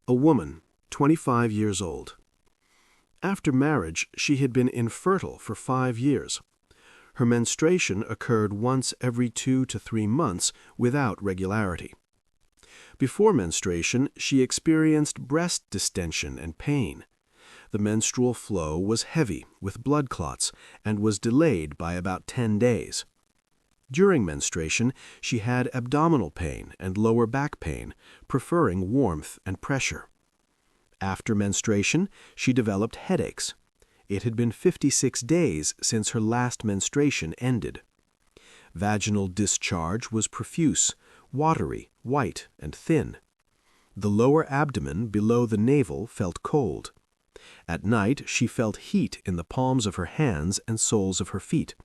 a woman, 25 years old. After marriage, she had been infertile for 5 years. Her menstruation occurred once every 2 to 3 months without regularity. Before menstruation, she experienced breast distension and pain. The menstrual flow was heavy with blood clots and was delayed by about 10 days. During menstruation, she had abdominal pain and lower back pain, preferring warmth and pressure. After menstruation, she developed headaches. It had been 56 days since her last menstruation ended. Vaginal discharge was profuse, watery, white, and thin. The lower abdomen below the navel felt cold. At night, she felt heat in the palms of her hands and soles of her feet.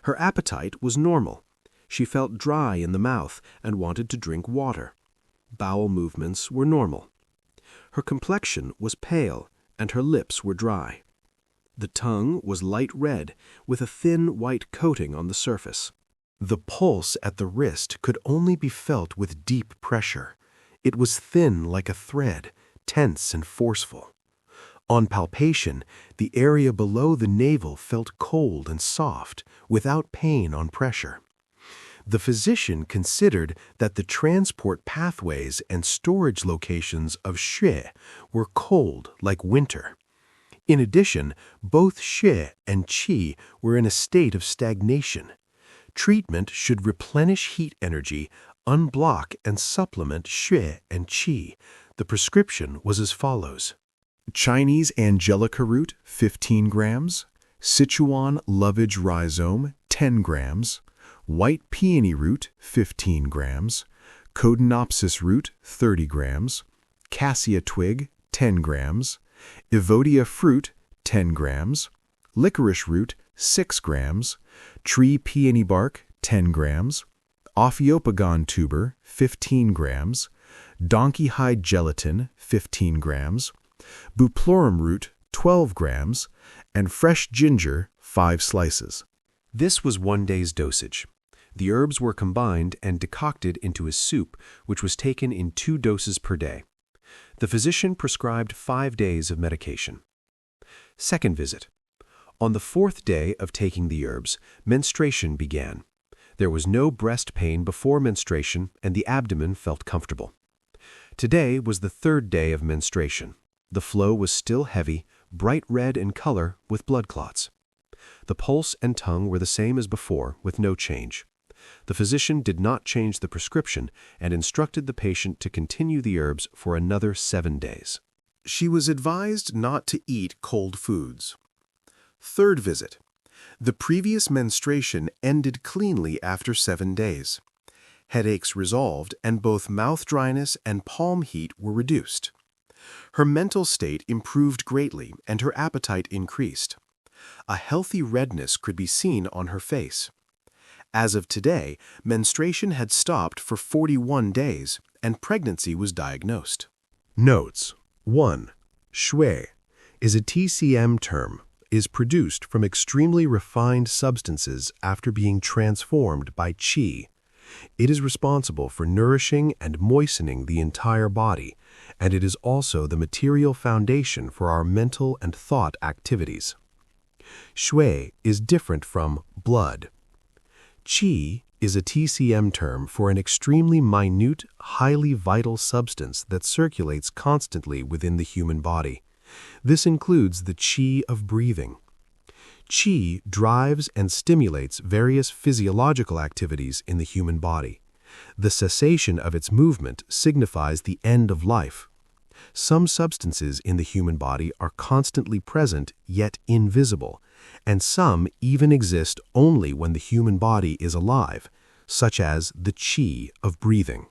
Her appetite was normal. She felt dry in the mouth and wanted to drink water. Bowel movements were normal. Her complexion was pale, and her lips were dry. The tongue was light red, with a thin white coating on the surface. The pulse at the wrist could only be felt with deep pressure. It was thin like a thread, tense and forceful. On palpation, the area below the navel felt cold and soft, without pain on pressure. The physician considered that the transport pathways and storage locations of Xue were cold like winter. In addition, both Xue and Qi were in a state of stagnation. Treatment should replenish heat energy, unblock and supplement Xue and Qi. The prescription was as follows: Chinese angelica root, 15 grams, Sichuan lovage rhizome, 10 grams, white peony root, 15 grams, Codonopsis root, 30 grams, cassia twig, 10 grams, Evodia fruit, 10 grams, licorice root, 6 grams, tree peony bark, 10 grams, Ophiopagon tuber, 15 grams, donkey hide gelatin, 15 grams, Buplorum root, 12 grams, and fresh ginger, 5 slices. This was 1 day's dosage. The herbs were combined and decocted into a soup, which was taken in 2 doses per day. The physician prescribed 5 days of medication. Second visit. On the 4th day of taking the herbs, menstruation began. There was no breast pain before menstruation, and the abdomen felt comfortable. Today was the 3rd day of menstruation. The flow was still heavy, bright red in color, with blood clots. The pulse and tongue were the same as before, with no change. The physician did not change the prescription and instructed the patient to continue the herbs for another 7 days. She was advised not to eat cold foods. Third visit. The previous menstruation ended cleanly after 7 days. Headaches resolved, and both mouth dryness and palm heat were reduced. Her mental state improved greatly, and her appetite increased. A healthy redness could be seen on her face. As of today, menstruation had stopped for 41 days, and pregnancy was diagnosed. Notes: 1. Xue is a TCM term, is produced from extremely refined substances after being transformed by qi. It is responsible for nourishing and moistening the entire body, and it is also the material foundation for our mental and thought activities. Xue is different from blood. Qi is a TCM term for an extremely minute, highly vital substance that circulates constantly within the human body. This includes the qi of breathing. Qi drives and stimulates various physiological activities in the human body. The cessation of its movement signifies the end of life. Some substances in the human body are constantly present yet invisible, and some even exist only when the human body is alive, such as the qi of breathing.